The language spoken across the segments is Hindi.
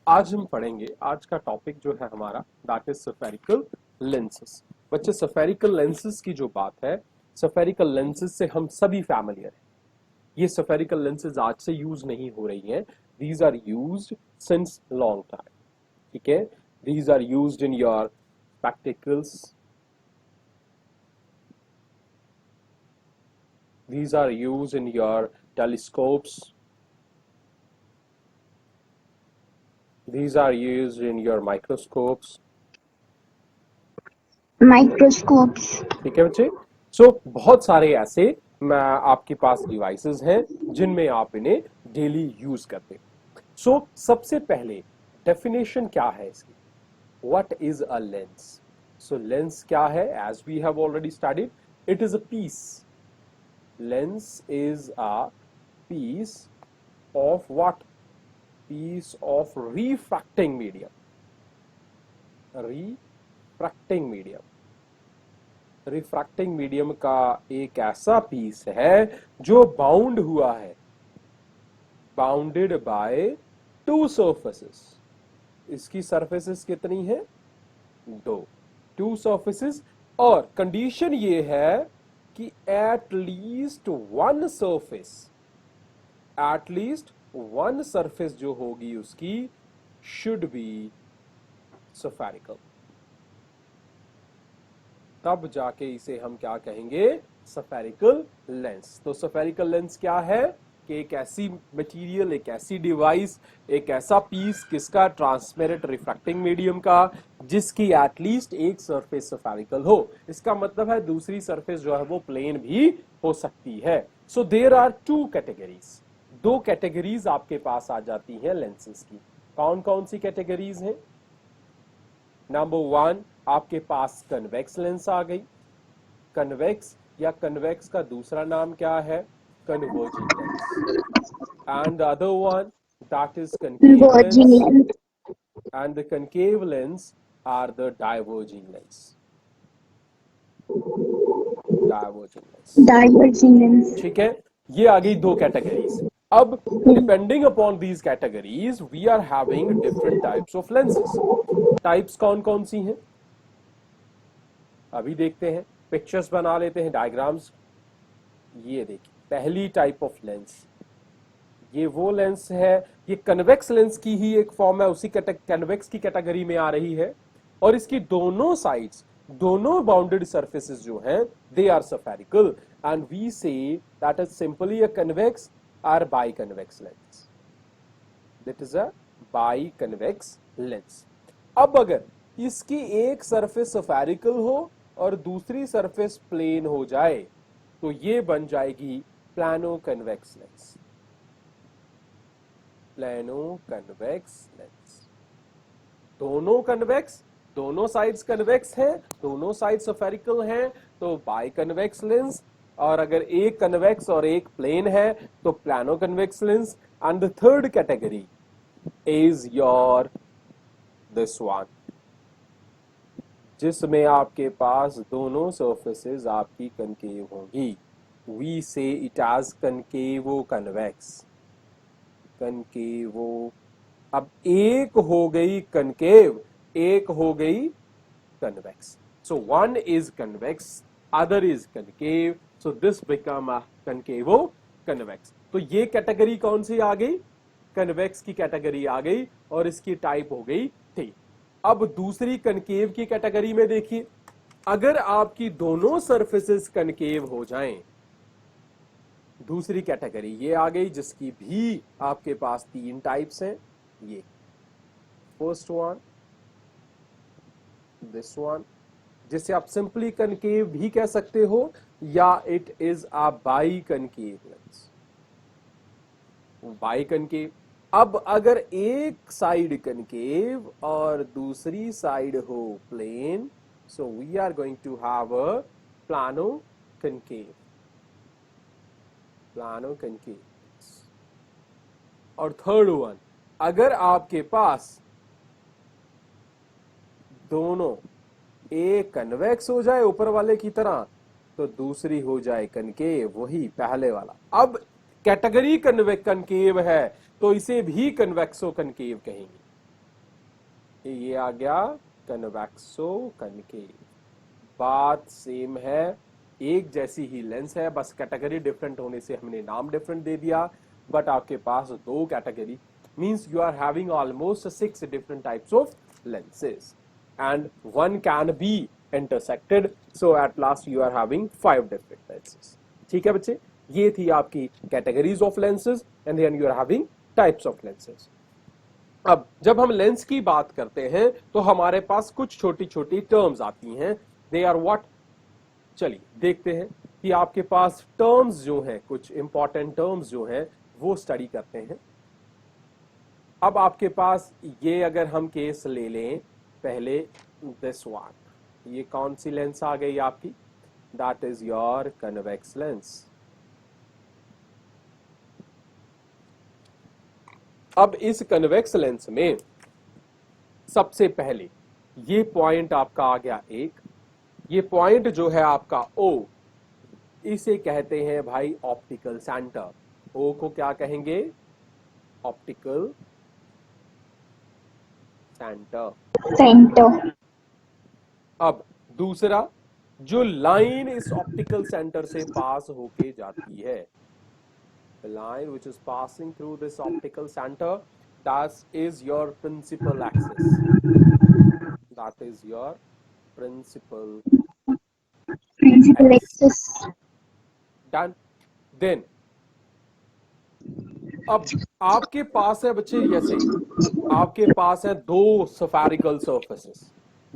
आज हम पढ़ेंगे, आज का टॉपिक जो है हमारा दैट इज सफेरिकल लेंसेस। बच्चे सफेरिकल लेंसेस की जो बात है, सफेरिकल लेंसेस से हम सभी फैमिलियर हैं। ये सफेरिकल लेंसेज आज से यूज नहीं हो रही हैं, these are used since long time. ठीक है, these are used in your spectacles, these are used in your telescopes, these are used in your microscopes। Microscopes. ठीक है बच्चे। बहुत सारे ऐसे मैं आपके पास डिवाइसेस हैं जिनमें आप इन्हें डेली यूज करते हैं। सबसे पहले डेफिनेशन क्या है इसकी, what is a lens. Lens क्या है, as we have already studied, it is a piece. Lens is a piece of what, piece of refracting medium. Refracting medium, refracting medium का एक ऐसा पीस है जो बाउंड हुआ है, बाउंडेड बाय टू सरफेसेस। इसकी सरफेसेस कितनी है, दो, टू सरफेसेस। और कंडीशन ये है कि at least one surface, at least one surface जो होगी उसकी शुड बी सफेरिकल। तब जाके इसे हम क्या कहेंगे, सफेरिकल लेंस। तो सफेरिकल लेंस क्या है कि एक ऐसी मटेरियल, एक ऐसी डिवाइस, एक ऐसा पीस किसका, ट्रांसपेरेंट रिफ्रैक्टिंग मीडियम का, जिसकी एटलीस्ट एक सरफेस सफेरिकल हो। इसका मतलब है दूसरी सरफेस जो है वो प्लेन भी हो सकती है। So there are two categories, दो कैटेगरीज आपके पास आ जाती हैं लेंसेज की। कौन कौन सी कैटेगरीज हैं। नंबर वन, आपके पास कन्वेक्स लेंस आ गई। कन्वेक्स या कन्वेक्स का दूसरा नाम क्या है, converging lens. And the other one that is concave converging lens, lens. And the concave lens are the diverging lens. Diverging lens, diverging lens. ठीक है। ये आ गई दो कैटेगरीज। अब depending upon these categories we are having different types of lenses. Types कौन कौन सी हैं अभी देखते हैं, पिक्चर्स बना लेते हैं, डायग्राम्स। ये देखिए पहली टाइप ऑफ लेंस, ये वो लेंस है, ये कन्वेक्स लेंस की ही एक फॉर्म है, उसी कन्वेक्स की कैटेगरी में आ रही है। और इसकी दोनों साइड्स, दोनों बाउंडेड सरफेसेस जो हैं they are spherical, and we say that is simply a convex और biconvex lens. That is a biconvex lens. अब अगर इसकी एक सरफेस सफेरिकल हो और दूसरी सरफेस प्लेन हो जाए तो ये बन जाएगी plano convex lens. Plano convex lens, दोनों कन्वेक्स, दोनों साइड्स कन्वेक्स हैं, दोनों साइड सफेरिकल हैं तो बाई कन्वेक्स लेंस। और अगर एक कन्वेक्स और एक प्लेन है तो plano convex lens. And the third category is your this one, जिसमें आपके पास दोनों सरफेसेस आपकी कनकेव होंगी। We say it as concavo convex, concavo. अब एक हो गई कनकेव, एक हो गई convex. So one is convex, other is concave, so this become a concavo convex. तो ये कैटेगरी कौन सी आ गई, कन्वेक्स की कैटेगरी आ गई और इसकी टाइप हो गई थी। अब दूसरी कनकेव की कैटेगरी में देखिए, अगर आपकी दोनों सरफेसेस कनकेव हो जाएं, दूसरी कैटेगरी ये आ गई जिसकी भी आपके पास तीन टाइप्स हैं। ये फर्स्ट वन, दिस वन, जिसे आप सिंपली कनकेव भी कह सकते हो या it is a bi concave lens, bi concave. अब अगर एक साइड कनकेव और दूसरी साइड हो plane, so we are going to have a plano concave, plano concave. और थर्ड वन, अगर आपके पास दोनों एक कन्वेक्स हो जाए ऊपर वाले की तरह तो दूसरी हो जाए कनकेव, वही पहले वाला। अब कैटेगरी कनकेव है तो इसे भी कन्वेक्सो कनकेव कहेंगे। ये आ गया कन्वेक्सो कनकेव। बात सेम है, एक जैसी ही लेंस है, बस कैटेगरी डिफरेंट होने से हमने नाम डिफरेंट दे दिया। बट आपके पास दो category means you are having almost 6 different types of lenses and one can be intersected, so at last you are having 5 different lenses। ठीक है बच्चे, ये थी आपकी categories of lenses and then you are having types of lenses. अब जब हम लेंस की बात करते हैं तो हमारे पास कुछ छोटी छोटी टर्म्स आती हैं, दे आर व्हाट। चलिए देखते हैं कि आपके पास टर्म्स जो हैं, कुछ इंपॉर्टेंट टर्म्स जो हैं वो स्टडी करते हैं। अब आपके पास ये अगर हम केस ले लें पहले, दिस वन, ये कौन सी लेंस आ गई आपकी, that is your convex lens. अब इस कन्वेक्स लेंस में सबसे पहले ये पॉइंट आपका आ गया एक, ये पॉइंट जो है आपका O, इसे कहते हैं भाई ऑप्टिकल सेंटर। O को क्या कहेंगे, ऑप्टिकल सेंटर। अब दूसरा, जो लाइन इस ऑप्टिकल सेंटर से पास होके जाती है, the line which is passing through this optical center, that is your principal axis, that is your principal axis. done। then अब आपके पास है बच्चे, जैसे आपके पास है दो सफेरिकल सर्फेसेस,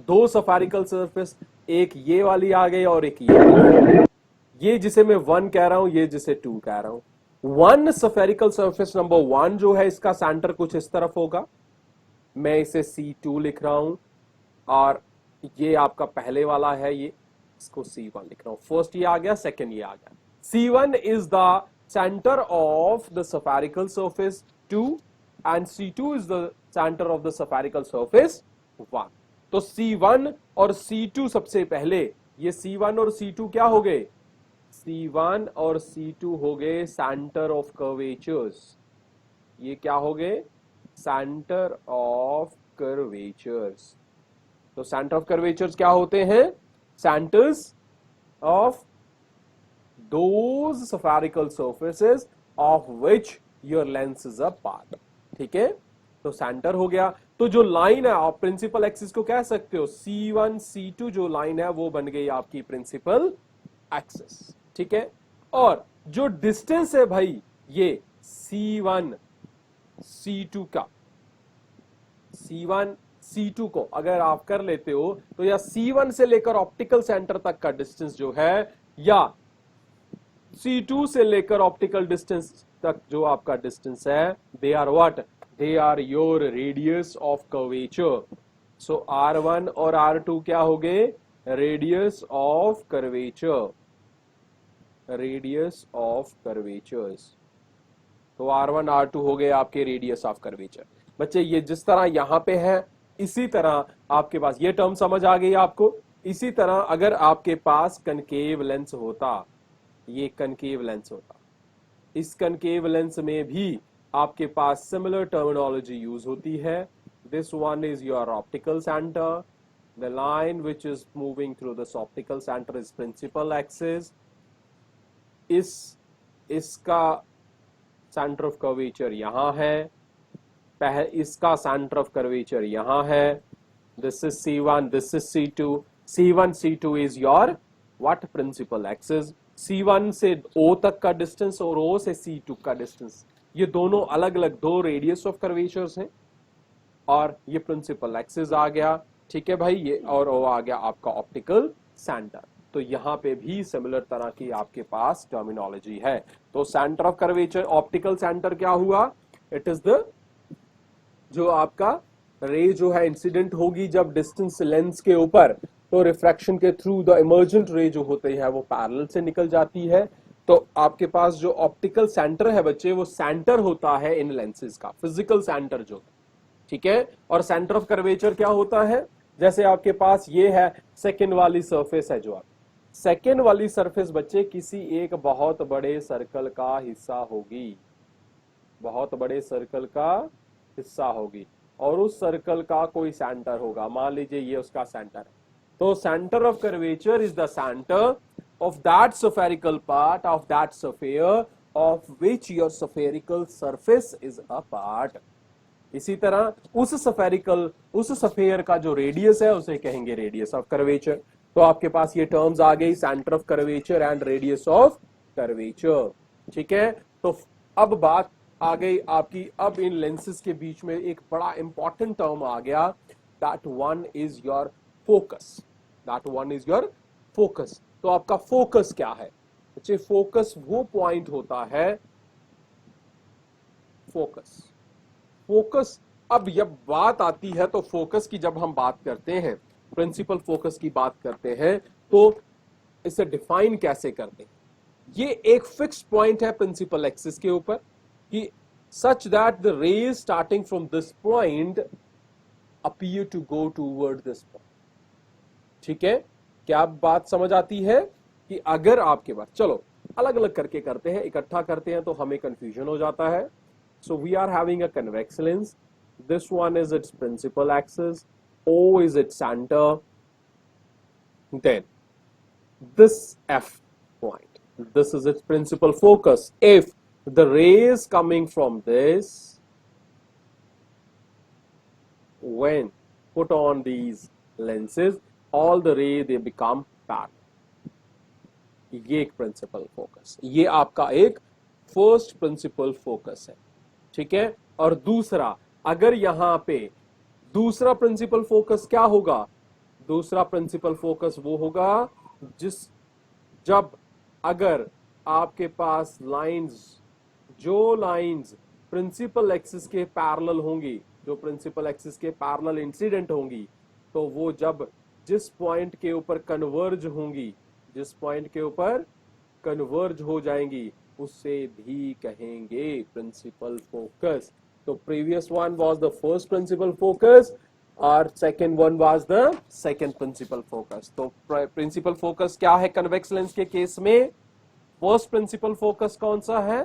दो सफेरिकल सर्फेस, एक ये वाली आ गई और एक ये वाली, ये जिसे मैं 1 कह रहा हूं, ये जिसे 2 कह रहा हूं। वन सफेरिकल सर्फेस नंबर 1 जो है, इसका सेंटर कुछ इस तरफ होगा, मैं इसे C2 लिख रहा हूं, और ये आपका पहले वाला है, ये इसको C1 लिख रहा हूं। फर्स्ट ये आ गया, सेकंड ये आ गया। C1 is the center of the spherical surface 2 and C2 is the center of the spherical surface 1। तो C1 और C2 सबसे पहले, ये C1 और C2 क्या हो गए, C1 और C2 हो गए सेंटर ऑफ कर्वेचर्स। ये क्या हो गए, सेंटर ऑफ कर्वेचर्स। तो सेंटर ऑफ कर्वेचर्स क्या होते हैं, centres of those spherical surfaces of which your lens is a part। ठीक है, तो सेंटर हो गया। तो जो लाइन है, आप प्रिंसिपल एक्सिस को कह सकते हो, C1 C2 जो लाइन है वो बन गई आपकी प्रिंसिपल एक्सिस। ठीक है, और जो डिस्टेंस है भाई, ये C1 C2 का, C1 C2 को अगर आप कर लेते हो तो या C1 से लेकर ऑप्टिकल सेंटर तक का डिस्टेंस जो है, या C2 से लेकर ऑप्टिकल डिस्टेंस तक जो आपका डिस्टेंस है, they are what, they are your radius of curvature. So R1 और R2 क्या हो गए, radius of curvature, radius of curvatures. तो R1 R2 हो गए आपके रेडियस ऑफ कर्वेचर। बच्चे ये जिस तरह यहां पे है, इसी तरह आपके पास ये टर्म समझ आ गई आपको। इसी तरह अगर आपके पास कनकेव लेंस होता, ये कनकेव लेंस होता, इस कनकेव लेंस में भी आपके पास सिमिलर टर्मिनोलॉजी यूज होती है। This one is your optical centre, the line which is moving through this optical centre is principal axis. इसका सेंटर ऑफ कर्वेचर यहां है, इसका सेंटर ऑफ कर्वेचर यहां है। This is C1, this is C2। C1 C2 is your what, principal axis. C1 से O तक का डिस्टेंस और O से C2 का डिस्टेंस, ये दोनों अलग अलग दो रेडियस ऑफ कर्वेचर्स हैं, और ये प्रिंसिपल एक्सिस आ गया। ठीक है भाई, ये और O आ गया आपका ऑप्टिकल सेंटर। तो यहां पे भी सिमिलर तरह की आपके पास टर्मिनोलॉजी है। तो centre of curvature, optical centre क्या हुआ, इट इज द, जो आपका रे जो है इंसिडेंट होगी जब डिस्टेंस लेंस के ऊपर, तो रिफ्रैक्शन के थ्रू द इमर्जेंट रे जो होते हैं वो पैरेलल से निकल जाती है। तो आपके पास जो ऑप्टिकल सेंटर है बच्चे, वो सेंटर होता है इन लेंसेज का, फिजिकल सेंटर जो, ठीक है। और सेंटर ऑफ कर्वेचर क्या होता है, जैसे आपके पास ये है सेकंड वाली सरफेस है, जो आप सेकंड वाली सरफेस बच्चे किसी एक बहुत बड़े सर्कल का हिस्सा होगी, बहुत बड़े सर्कल का हिस्सा होगी। और उस सर्कल का कोई सेंटर होगा, मान लीजिए ये उसका सेंटर है, तो centre of curvature is the centre of that spherical part of that sphere of which your spherical surface is a part. इसी तरह उस स्फेयर का जो रेडियस है उसे कहेंगे रेडियस ऑफ कर्वेचर। तो आपके पास ये टर्म्स आ गई, centre of curvature and radius of curvature. ठीक है, तो अब बात आ गई आपकी, अब इन लेंसेज के बीच में एक बड़ा इंपॉर्टेंट टर्म आ गया, that one is your focus. That one is your focus. तो आपका फोकस क्या है बच्चे? फोकस वो पॉइंट होता है, फोकस अब जब बात आती है तो फोकस की जब हम बात करते हैं, प्रिंसिपल फोकस की बात करते हैं, तो इसे डिफाइन कैसे करते हैं? ये एक फिक्स पॉइंट है प्रिंसिपल एक्सिस के ऊपर कि such that the rays starting from this point appear to go toward this point. ठीक है, क्या बात समझ आती है कि अगर आपके पास, चलो अलग अलग करके करते हैं, इकट्ठा करते हैं तो हमें कंफ्यूजन हो जाता है। So we are having a convex lens, this one is its principal axis, O is its center, then this F point, this is its principal focus. If the rays coming from this, when put on these lenses, all the ray they become parallel. ये एक प्रिंसिपल फोकस, ये आपका एक फर्स्ट प्रिंसिपल फोकस है। ठीक है, और दूसरा, अगर यहां पे दूसरा प्रिंसिपल फोकस क्या होगा? दूसरा प्रिंसिपल फोकस वो होगा जब अगर आपके पास लाइंस, जो लाइंस प्रिंसिपल एक्सिस के पैरेलल होंगी, जो प्रिंसिपल एक्सिस के पैरेलल इंसिडेंट होंगी, तो वो जब जिस पॉइंट के ऊपर कन्वर्ज होंगी, जिस पॉइंट के ऊपर कन्वर्ज हो जाएंगी, उसे भी कहेंगे प्रिंसिपल फोकस। तो previous one was the first principal focus और second one was the second principal focus. तो प्रिंसिपल फोकस क्या है कन्वेक्स लेंस के केस में? फर्स्ट प्रिंसिपल फोकस कौन सा है?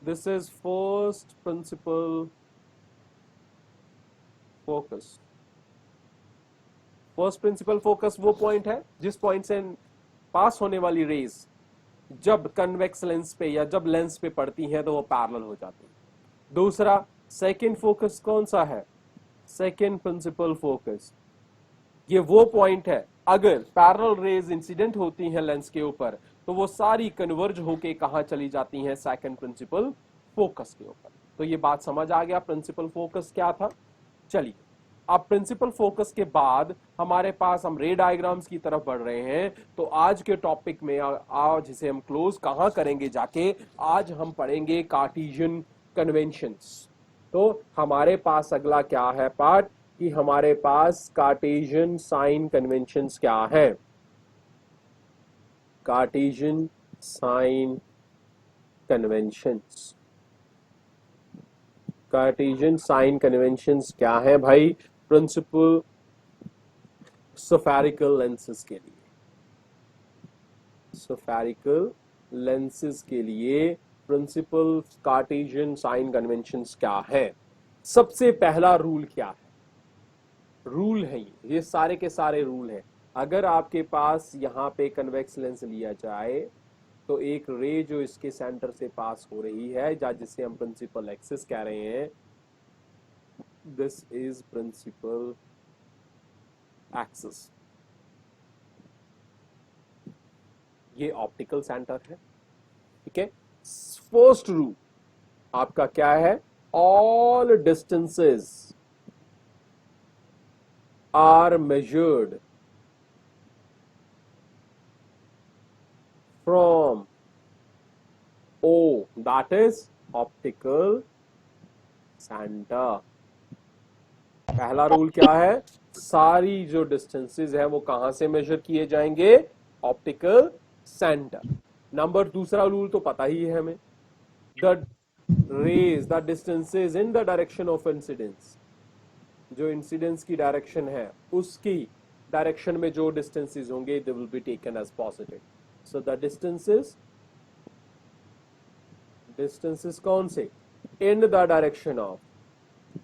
This is first principal focus. First principal focus वो पॉइंट है जिस पॉइंट से पास होने वाली रेज जब कन्वेक्स लेंस पे या जब लेंस पे पड़ती हैं तो वो पैरेलल हो जाती है। दूसरा सेकेंड फोकस कौन सा है? सेकेंड प्रिंसिपल फोकस, ये वो पॉइंट है अगर पैरेलल रेज इंसिडेंट होती हैं लेंस के ऊपर तो वो सारी कन्वर्ज होके कहां चली जाती हैं? सेकेंड प्रिंसिपल फोकस के ऊपर। तो ये बात समझ आ गया प्रिंसिपल फोकस क्या था। चलिए, अब प्रिंसिपल फोकस के बाद हमारे पास हम रे डायग्राम्स की तरफ बढ़ रहे हैं। तो आज के टॉपिक में आज इसे हम क्लोज कहां करेंगे जाके? आज हम पढ़ेंगे कार्टेशियन कन्वेंशंस। तो हमारे पास अगला क्या है पार्ट कि हमारे पास कार्टेशियन साइन कन्वेंशंस क्या है। Cartesian sign conventions, Cartesian sign conventions क्या है भाई? प्रिंसिपल स्फेरिकल लेंसेज के लिए, स्फेरिकल लेंसेज के लिए प्रिंसिपल कार्टेशियन साइन कन्वेंशंस क्या है? सबसे पहला रूल क्या है? रूल है ये सारे के सारे रूल हैं। अगर आपके पास यहां पे कन्वेक्स लेंस लिया जाए तो एक रे जो इसके सेंटर से पास हो रही है, या जिसे हम प्रिंसिपल एक्सिस कह रहे हैं, दिस इज प्रिंसिपल एक्सिस, ये ऑप्टिकल सेंटर है। ठीक है, फर्स्ट रूल आपका क्या है? All distances are measured from O, that is optical center। पहला रूल क्या है? सारी जो डिस्टेंसेस है वो कहां से मेजर किए जाएंगे? Optical centre. नंबर दूसरा रूल तो पता ही है हमें, the rays the distances in the direction of incidence, जो इंसिडेंस की डायरेक्शन है उसकी डायरेक्शन में जो डिस्टेंसेस होंगे they will be taken as positive. So the distances कौन से? In the direction of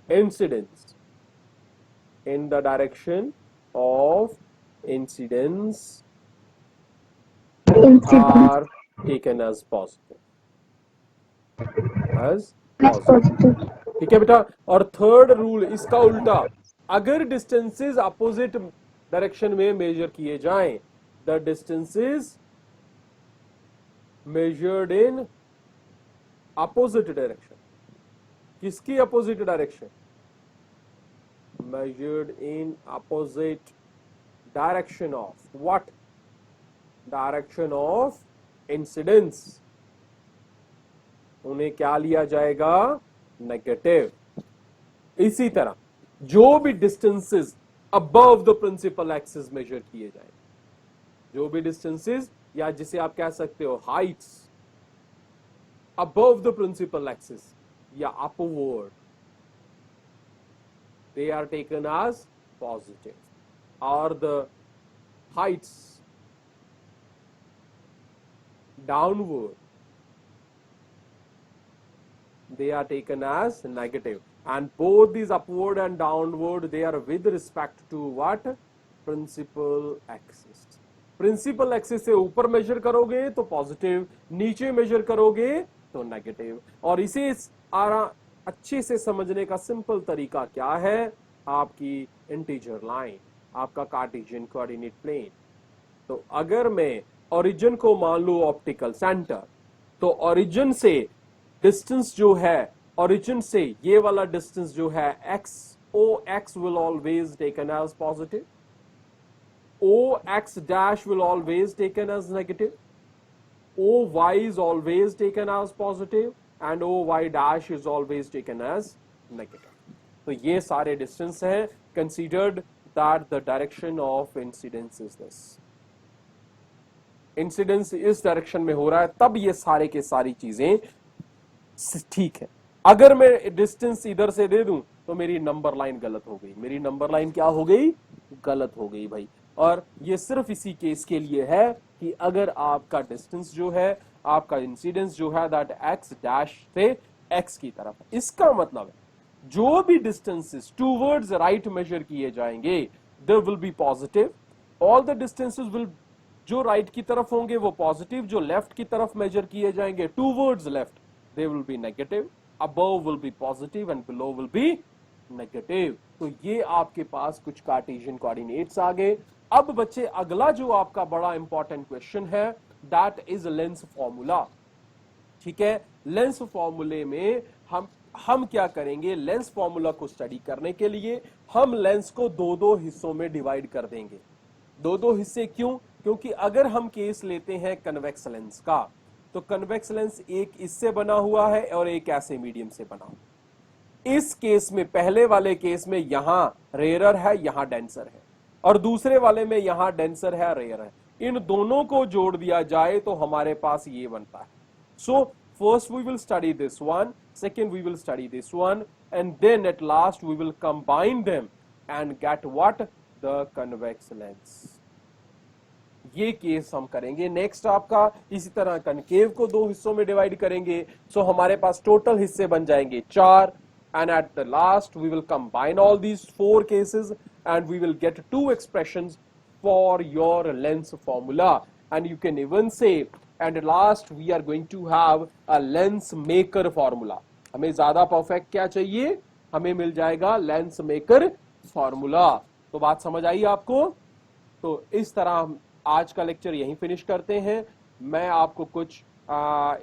incidence in the direction of incidence Incidence are taken as positive, as as positive. positive. ठीक है बेटा। और थर्ड रूल इसका उल्टा, अगर डिस्टेंसेस अपोजिट डायरेक्शन में मेजर किए जाएं, the distances measured in opposite direction, किसकी opposite direction? measured in opposite direction of what? Direction of incidence, उन्हें क्या लिया जाएगा? नेगेटिव। इसी तरह जो भी distances above the principal axis measure किए जाए, जो भी डिस्टेंसेस या जिसे आप कह सकते हो heights above the principal axis या upward, they are taken as positive, or the heights downward, they are taken as negative, and both these upward and downward, they are with respect to what? Principal axis. Principal axis से ऊपर मेजर करोगे तो पॉजिटिव, नीचे मेजर करोगे तो नेगेटिव। और इसे अच्छे से समझने का सिंपल तरीका क्या है? आपकी इंटीजर लाइन, आपका कार्टेशियन कोऑर्डिनेट प्लेन। तो अगर मैं ओरिजिन को मान लूं ऑप्टिकल सेंटर, तो ओरिजिन से डिस्टेंस जो है, ओरिजिन से ये वाला डिस्टेंस जो है x, OX will always taken as positive, OX dash will always taken as negative, OY is always taken as positive, and OY dash is always taken as negative. तो ये सारे डिस्टेंस हैं। Considered that the direction of incidence is this, incidence इस डायरेक्शन में हो रहा है, तब ये सारे के सारी चीजें ठीक है। अगर मैं डिस्टेंस इधर से दे दूं तो मेरी नंबर लाइन गलत हो गई, मेरी नंबर लाइन क्या हो गई? गलत हो गई भाई। और ये सिर्फ इसी केस के लिए है कि अगर आपका डिस्टेंस जो है, आपका इंसिडेंस जो है दैट एक्स डैश से एक्स की तरफ, इसका मतलब है जो भी डिस्टेंसेस टूवर्ड्स राइट मेजर किए जाएंगे there will be positive, all the distances will, जो राइट की तरफ होंगे वो पॉजिटिव, जो लेफ्ट की तरफ मेजर किए जाएंगे towards left they will B negative, above will be positive and below will be negative। तो ये आपके पास कुछ कार्टेशियन कोऑर्डिनेट्स आ गए। अब बच्चे अगला जो आपका बड़ा इंपॉर्टेंट क्वेश्चन है दैट इज लेंस फॉर्मूला। ठीक है, लेंस फॉर्मूले में हम क्या करेंगे? लेंस फॉर्मूला को स्टडी करने के लिए हम लेंस को दो दो हिस्सों में डिवाइड कर देंगे। दो दो हिस्से क्यों? क्योंकि अगर हम केस लेते हैं कन्वेक्स लेंस का, तो कन्वेक्स लेंस एक इससे बना हुआ है और एक ऐसे मीडियम से बना हुआ। इस केस में, पहले वाले केस में यहां रेयरर है, यहां डेंसर है, और दूसरे वाले में यहां डेंसर है, रेयर है। इन दोनों को जोड़ दिया जाए तो हमारे पास ये बनता है। So first we will study this one, second we will study this one, and then at last we will combine them and get what? The convex lens. ये केस हम करेंगे। नेक्स्ट आपका इसी तरह कनकेव को दो हिस्सों में डिवाइड करेंगे, सो हमारे पास टोटल हिस्से बन जाएंगे 4, and at the last we will combine all these 4 cases and we will get 2 expressions for your lens formula, and you can even say and last we are going to have a lens maker formula. हमें ज्यादा परफेक्ट क्या चाहिए? हमें मिल जाएगा लेंस मेकर फॉर्मूला। तो बात समझ आई आपको? तो इस तरह आज का लेक्चर यहीं फिनिश करते हैं। मैं आपको कुछ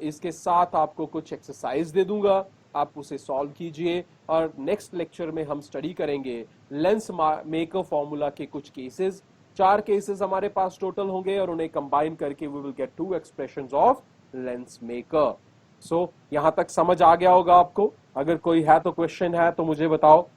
इसके साथ आपको कुछ एक्सरसाइज दे दूंगा, आप उसे सॉल्व कीजिए, और नेक्स्ट लेक्चर में हम स्टडी करेंगे लेंस मेकर फॉर्मूला के कुछ केसेस। 4 केसेस हमारे पास टोटल होंगे और उन्हें कंबाइन करके we will get 2 expressions of lens maker. So यहां तक समझ आ गया होगा आपको? अगर कोई है तो क्वेश्चन है तो मुझे बताओ।